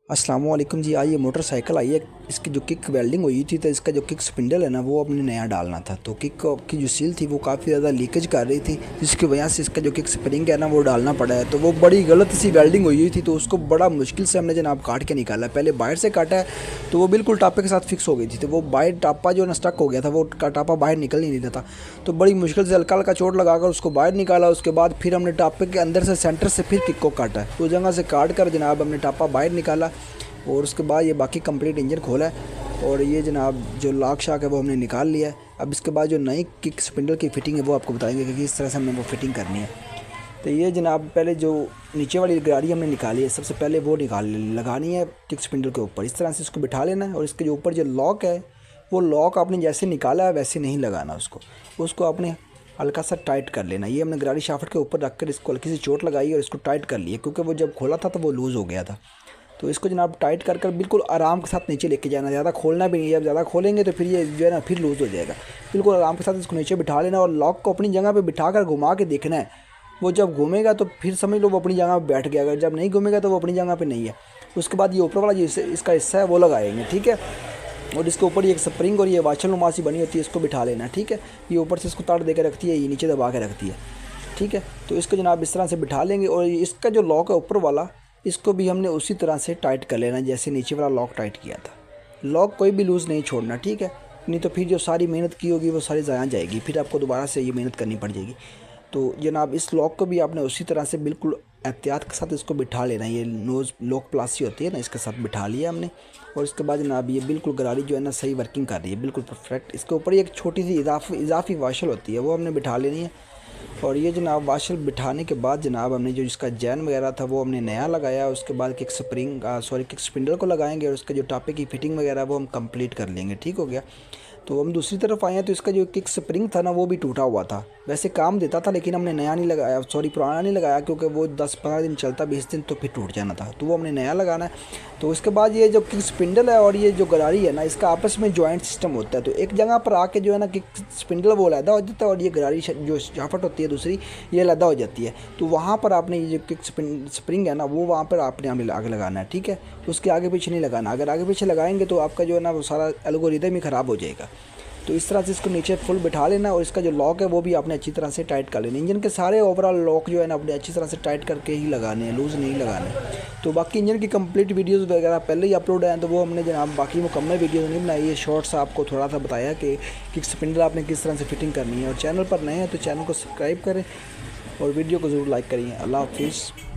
अस्सलाम वालेकुम जी। ये मोटरसाइकिल आई है, इसकी जो किक वेल्डिंग हुई थी तो इसका जो किक स्पिंडल है ना वो अपने नया डालना था। तो किक की जो सील थी वो काफ़ी ज़्यादा लीकेज कर रही थी, जिसकी वजह से इसका जो किक स्प्रिंग है ना वो डालना पड़ा है। तो वो बड़ी गलत सी वेल्डिंग हुई थी, तो उसको बड़ा मुश्किल से हमने जनाब काट के निकाला। पहले बाहर से काटा है तो वो बिल्कुल टापे के साथ फिक्स हो गई थी, तो वो बाहर टापा जो ना स्टक हो गया था, वो टापा बाहर निकल ही नहीं रहा था। तो बड़ी मुश्किल से हल्का हल्का चोट लगाकर उसको बाहर निकाला। उसके बाद फिर हमने टापे के अंदर से सेंटर से फिर किक को काटा है, तो जगह से काट कर जनाब हमने टापा बाहर निकाला। और उसके बाद ये बाकी कंप्लीट इंजन खोला है और ये जनाब जो लॉक शाक है वो हमने निकाल लिया है। अब इसके बाद जो नई किक स्पिंडल की फ़िटिंग है वो आपको बताएंगे कि किस तरह से हमें वो फिटिंग करनी है। तो ये जनाब पहले जो नीचे वाली गाड़ी हमने निकाली है, सबसे पहले वो लगानी है किक स्पिंडल के ऊपर। इस तरह से इसको बिठा लेना है और इसके जो ऊपर जो लॉक है वो लॉक आपने जैसे निकाला है वैसे नहीं लगाना उसको आपने हल्का सा टाइट कर लेना। ये हमने गाड़ी शाफ्ट के ऊपर रख कर इसको हल्की सी चोट लगाई और इसको टाइट कर लिया, क्योंकि वो जब खोला था तो वो लूज़ हो गया था। तो इसको जनाब टाइट कर कर बिल्कुल आराम के साथ नीचे लेके जाना, ज़्यादा खोलना भी नहीं है। अब ज़्यादा खोलेंगे तो फिर ये जो है ना फिर लूज़ हो जाएगा। बिल्कुल आराम के साथ इसको नीचे बिठा लेना और लॉक को अपनी जगह पे बिठा कर घुमा के देखना है। वो जब घूमेगा तो फिर समझ लो वो अपनी जगह पे बैठ गया, अगर जब नहीं घूमेगा तो वो अपनी जगह पे नहीं है। उसके बाद ये ऊपर वाला जो इसका हिस्सा है वो लगाएंगे, ठीक है। और इसके ऊपर ये एक स्प्रिंग और ये वाशल नुमासी बनी होती है, इसको बिठा लेना, ठीक है। ये ऊपर से इसको ताड़ दे के रखती है, ये नीचे दबा के रखती है, ठीक है। तो इसको जनाब इस तरह से बिठा लेंगे और इसका जो लॉक है ऊपर वाला, इसको भी हमने उसी तरह से टाइट कर लेना जैसे नीचे वाला लॉक टाइट किया था। लॉक कोई भी लूज़ नहीं छोड़ना, ठीक है। नहीं तो फिर जो सारी मेहनत की होगी वो सारी ज़ाया जाएगी, फिर आपको दोबारा से ये मेहनत करनी पड़ जाएगी। तो जनाब इस लॉक को भी आपने उसी तरह से बिल्कुल एहतियात के साथ इसको बिठा लेना। ये नोज़ लॉक प्लासी होती है ना, इसके साथ बिठा लिया हमने। और इसके बाद जनाब ये बिल्कुल गाड़ी जो है ना सही वर्किंग कर रही है, बिल्कुल परफेक्ट। इसके ऊपर एक छोटी सी इजाफी वाशल होती है, वो हमने बिठा लेनी है। और ये जनाब वाशल बिठाने के बाद जनाब हमने जो इसका जैन वगैरह था वो हमने नया लगाया। उसके बाद किक किक स्पिंडल को लगाएंगे और उसका जो टापे की फिटिंग वगैरह वो हम कंप्लीट कर लेंगे, ठीक हो गया। तो हम दूसरी तरफ आए हैं तो इसका जो किक स्प्रिंग था ना वो भी टूटा हुआ था। वैसे काम देता था लेकिन हमने नया नहीं लगाया, पुराना नहीं लगाया, क्योंकि वो 10-15 दिन चलता, 20 दिन तो फिर टूट जाना था, तो वो हमने नया लगाना है। तो उसके बाद ये जो किक स्पिंडल है और ये जो गरारी है ना, इसका आपस में जॉइंट सिस्टम होता है। तो एक जगह पर आके जो है ना किक स्पिंडल वो अलहदा हो जाता है और ये गरारी जो शाफ्ट होती है दूसरी, ये अलहदा हो जाती है। तो वहाँ पर आपने ये जो किक स्प्रिंग है ना वो वहाँ पर आपने हमें आगे लगाना है, ठीक है। उसके आगे पीछे नहीं लगाना, अगर आगे पीछे लगाएंगे तो आपका जो है ना वो सारा एल्गोरिदम ही ख़राब हो जाएगा। तो इस तरह से इसको नीचे फुल बिठा लेना और इसका जो लॉक है वो भी आपने अच्छी तरह से टाइट कर लेना। इंजन के सारे ओवरऑल लॉक जो है ना अपने अच्छी तरह से टाइट करके ही लगाने हैं, लूज़ नहीं लगाने। तो बाकी इंजन की कंप्लीट वीडियोस वगैरह पहले ही अपलोड हैं, तो वो हमने जनाब बाकी मुकम्मल वीडियो नहीं बनाई है, शॉर्ट्स आपको थोड़ा सा बताया कि किक स्पिंडल आपने किस तरह से फिटिंग करनी है। और चैनल पर नए हैं तो चैनल को सब्सक्राइब करें और वीडियो को ज़रूर लाइक करिए। अल्लाह हाफिज़।